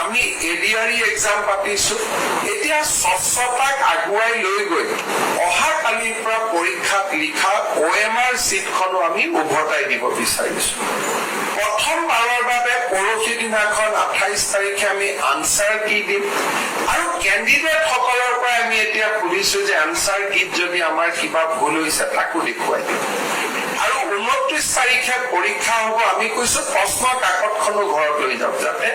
আমি ADRE exam পাতিছো এতিয়া স্বচ্ছতাক আগুৱাই লৈ গৈ অহা কালিৰ পৰা পৰীক্ষাত লিখা OMR চিটখনো আমি উভতাই দিব বিচাৰিছো প্ৰথমবাৰৰ বাবে পৰহি দিনাখন 28 তাৰিখে আমি আনসাৰ কি দিম আৰু কেণ্ডিডেট সকলৰ পৰা আমি এতিয়া খুলিছো যে আনসাৰ কিত যদি আমাৰ কিবা ভুল হৈছে তাকো দেখুৱাই দিম আৰু 29 তাৰিখে পৰীক্ষা হ'ব আমি কৈছো প্ৰশ্ন কাকতখনো ঘৰত লৈ যাওক যাতে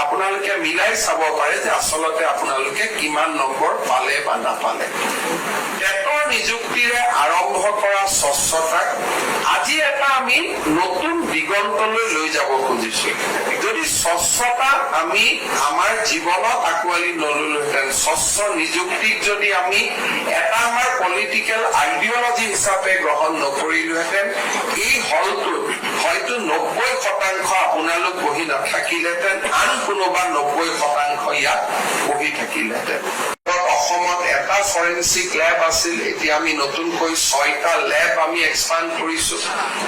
আপোনালোকে মিলাই চাব পাৰে যে আচলতে আপোনালোকে কিমান নম্বৰ পালে বা নাপালে টেটৰ নিযুক্তিৰে আৰম্ভ কৰা স্বচ্ছতাক আজি এটা আমি নতুন দিগন্তলৈ লৈ যাব খুজিছো যদি স্বচ্ছতা আমি আমাৰ জীৱনত আঁকোৱালি নললোহেঁতেন স্বচ্ছ নিযুক্তিক যদি আমি এটা আমাৰ পলিটিকেল আইডিঅলজি হিচাপে গ্ৰহণ নকৰিলোহেঁতেন এই হলটোত হয়তো 90% আপোনালোক বহি নাথাকিলেহেঁতেন আন কোনোবা 90% ইয়াত বহি থাকিলেহেঁতেন অসমত এটা ফৰেনচিক ল্যাব আছিল এতিয়া আমি নতুনকৈ 6টা ল্যাব আমি এক্সপান্ড কৰিছো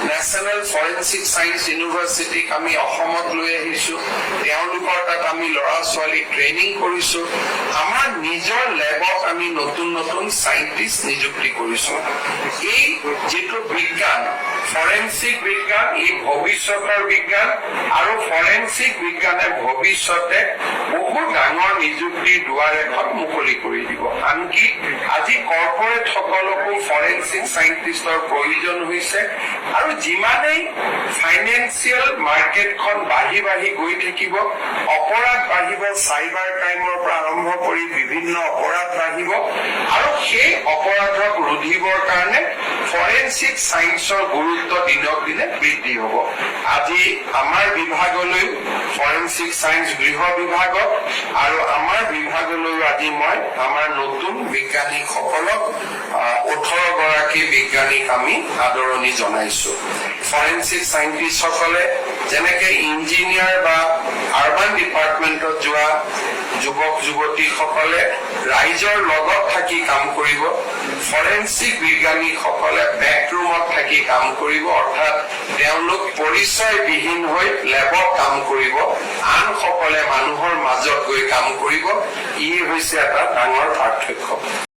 নেশনাল ফৰেনচিক সায়েন্স ইউনিভাৰ্সিটিক আমি অসমত লৈ আহিছো তেওঁলোকৰ তাত আমি লৰা ছোৱালী ট্ৰেইনিং কৰিছো আমাৰ নিজৰ ল্যাবক আমি নতুন নতুন সায়েন্টিস্ট নিযুক্তি কৰিছো এই যেটো বিজ্ঞান ফৰেনচিক বিজ্ঞান এই ভৱিষ্যতৰ বিজ্ঞান আৰু ফৰেনচিক বিজ্ঞানে ভৱিষ্যতে বহু ডাঙৰ নিযুক্তিৰ দুৱাৰ এখন মুকলি কৰি দিব আনকি আজি কৰ্পোৰেট সকলকো ফৰেনচিক সায়েন্টিষ্টৰ প্ৰয়োজন হৈছে আৰু যিমানেই ফাইনেন্সিয়েল মাৰ্কেটখন বাঢ়ি বাঢ়ি গৈ থাকিব অপৰাধ বাঢ়িব সাইবাৰ ক্ৰাইমৰ পৰা আৰম্ভ কৰি বিভিন্ন অপৰাধ বাঢ়িব আৰু সেই অপৰাধক ৰোধিবৰ কাৰণে ফৰেনচিক সায়েন্সৰ গুৰুত্ব দিনক দিনে বৃদ্ধি হ'ব আজি আমাৰ বিভাগলৈ ফৰেনচিক সায়েন্স গৃহ বিভাগত আৰু আমাৰ বিভাগলৈ আজি মই আমাৰ নতুন বিজ্ঞানীসকলক 18 গৰাকী বিজ্ঞানীক আমি আদৰণি জনাইছো ফৰেনচিক সায়েন্টিষ্ট সকলে যেনেকে ইঞ্জিনিয়াৰ বা আৰবান ডিপাৰ্টমেন্টত যোৱা যুৱক যুৱতীসকলে ৰাইজৰ লগত থাকি কাম কৰিব ফৰেনচিক বিজ্ঞানীসকলে বেকৰুমত থাকি কাম কৰিব অৰ্থাৎ তেওঁলোক পৰিচয়বিহীন হৈ লেবত কাম কৰিব আনসকলে মানুহৰ মাজত গৈ কাম কৰিব ই হৈছে এটা ডাঙৰ পাৰ্থক্য